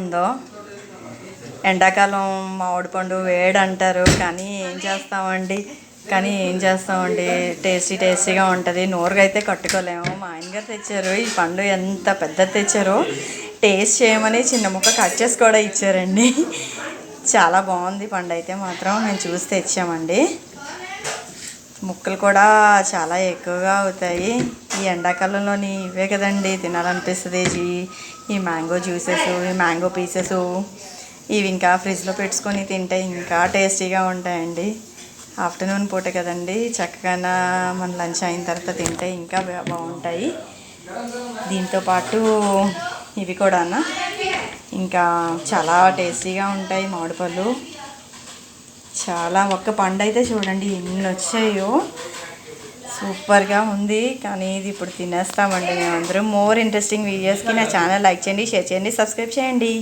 ఉందో. ఎండాకాలం మామిడి పండు వేడి అంటారు, కానీ ఏం చేస్తామండి, టేస్టీగా ఉంటుంది. నోరుగా అయితే కట్టుకోలేము. మా ఆయనగారు తెచ్చారు ఈ పండు, ఎంత పెద్దది తెచ్చారో. టేస్ట్ చేయమని చిన్న ముక్క కట్ చేసి కూడా ఇచ్చారండి. చాలా బాగుంది పండు అయితే మాత్రం. మేము చూసి తెచ్చామండి. ముక్కలు కూడా చాలా ఎక్కువగా అవుతాయి. ఈ ఎండాకాలంలోని ఇవే కదండి తినాలనిపిస్తుంది. ఈ మ్యాంగో జ్యూసెస్, ఈ మ్యాంగో పీసెస్ ఇవి ఇంకా ఫ్రిడ్జ్లో పెట్టుకొని తింటే ఇంకా టేస్టీగా ఉంటాయండి. ఆఫ్టర్నూన్ పూట కదండి, చక్కగా మన లంచ్ అయిన తర్వాత తింటే ఇంకా బాగుంటాయి. దీంతోపాటు ఇవి కూడా ఇంకా చాలా టేస్టీగా ఉంటాయి మామిడి పళ్ళు. చాలా ఒక్క పండు అయితే చూడండి ఎన్ని వచ్చాయో, సూపర్గా ఉంది. కానీ ఇది ఇప్పుడు తినేస్తామండి మేమందరం. మోర్ ఇంట్రెస్టింగ్ వీడియోస్కి నా ఛానల్ లైక్ చేయండి, షేర్ చేయండి, సబ్స్క్రైబ్ చేయండి.